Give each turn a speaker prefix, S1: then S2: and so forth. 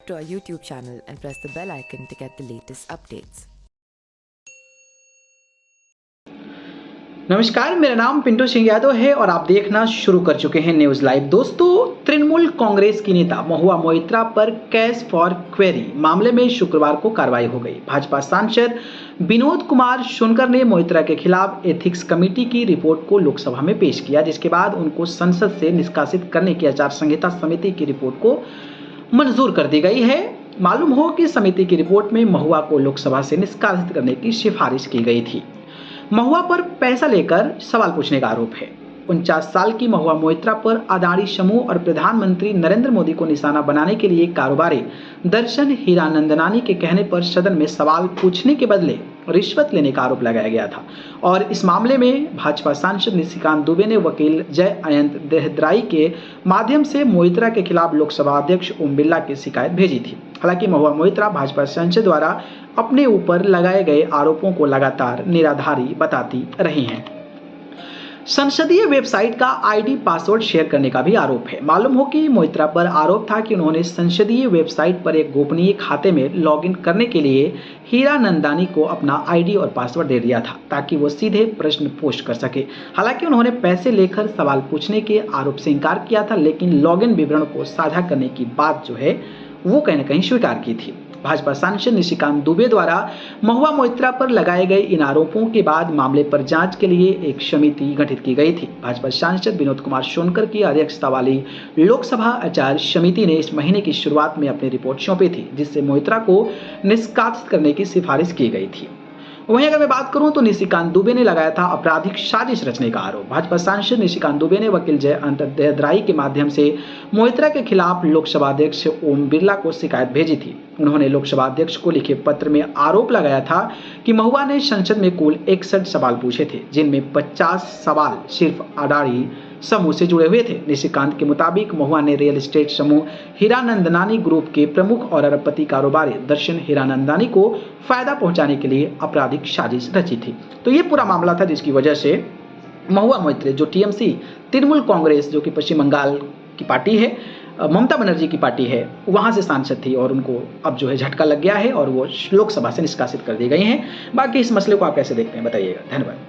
S1: to our YouTube channel and press the bell icon to get the latest updates.
S2: नमस्कार, मेरा नाम पिंटू सिंह यादव है और आप देखना शुरू कर चुके हैं न्यूज लाइव। दोस्तों, तृणमूल कांग्रेस की नेता महुआ मोइत्रा पर केस फॉर क्वेरी मामले में शुक्रवार को कार्रवाई हो गई। भाजपा सांसद विनोद कुमार सोनकर ने मोइत्रा के खिलाफ एथिक्स कमेटी की रिपोर्ट को लोकसभा में पेश किया, जिसके बाद उनको संसद से निष्कासित करने की आचार संहिता समिति की रिपोर्ट को मंजूर कर दी गई है। मालूम हो कि समिति की रिपोर्ट में महुआ को लोकसभा से निष्कासित करने की सिफारिश की गई थी। महुआ पर पैसा लेकर सवाल पूछने का आरोप है। 49 साल की महुआ मोइत्रा पर अदानी समूह और प्रधानमंत्री नरेंद्र मोदी को निशाना बनाने के लिए कारोबारी दर्शन हीरानंदानी के कहने पर सदन में सवाल पूछने के बदले रिश्वत लेने का आरोप लगाया गया था और इस मामले में भाजपा सांसद निशिकांत दुबे ने वकील जय अयंत देहद्राई के माध्यम से मोइत्रा के खिलाफ लोकसभा अध्यक्ष ओम बिरला की शिकायत भेजी थी। हालांकि महुआ मोइत्रा भाजपा सांसद द्वारा अपने ऊपर लगाए गए आरोपों को लगातार निराधारी बताती रही हैं। संसदीय वेबसाइट का आईडी पासवर्ड शेयर करने का भी आरोप है। मालूम हो कि मोइत्रा पर आरोप था कि उन्होंने संसदीय वेबसाइट पर एक गोपनीय खाते में लॉगिन करने के लिए हीरानंदानी को अपना आईडी और पासवर्ड दे दिया था ताकि वो सीधे प्रश्न पोस्ट कर सके। हालांकि उन्होंने पैसे लेकर सवाल पूछने के आरोप से इनकार किया था, लेकिन लॉगिन विवरण को साझा करने की बात जो है वो कहीं न कहीं स्वीकार की थी। भाजपा सांसद निशिकांत दुबे द्वारा महुआ मोइत्रा पर लगाए गए इन आरोपों के बाद मामले पर जांच के लिए एक समिति गठित की गई थी। भाजपा सांसद विनोद कुमार सोनकर की अध्यक्षता वाली लोकसभा आचार समिति ने इस महीने की शुरुआत में अपनी रिपोर्ट सौंपी थी, जिससे मोइत्रा को निष्कासित करने की सिफारिश की गई थी। वहीं अगर मैं बात करूं तो निशिकांत दुबे ने लगाया था आपराधिक साजिश रचने का आरोप। भाजपा सांसद निशिकांत दुबे ने वकील जय अयंत देहद्राई के माध्यम से मोइत्रा के खिलाफ लोकसभा अध्यक्ष ओम बिरला को शिकायत भेजी थी। उन्होंने लोकसभा अध्यक्ष को लिखे पत्र में आरोप लगाया था कि महुआ ने संसद में कुल 61 सवाल पूछे थे, जिनमें 50 सवाल सिर्फ अडानी समूह से जुड़े हुए थे। निशिकांत के मुताबिक महुआ ने रियल एस्टेट समूह हीरानंदानी ग्रुप के प्रमुख और अरबपति कारोबारी दर्शन हीरानंदानी को फायदा पहुंचाने के लिए आपराधिक साजिश रची थी। तो ये पूरा मामला था जिसकी वजह से महुआ मोइत्रा जो टीएमसी तृणमूल कांग्रेस जो कि पश्चिम बंगाल की पार्टी है, ममता बनर्जी की पार्टी है, वहां से सांसद थी और उनको अब जो है झटका लग गया है और वो लोकसभा से निष्कासित कर दी गई हैं। बाकी इस मसले को आप कैसे देखते हैं बताइएगा। धन्यवाद।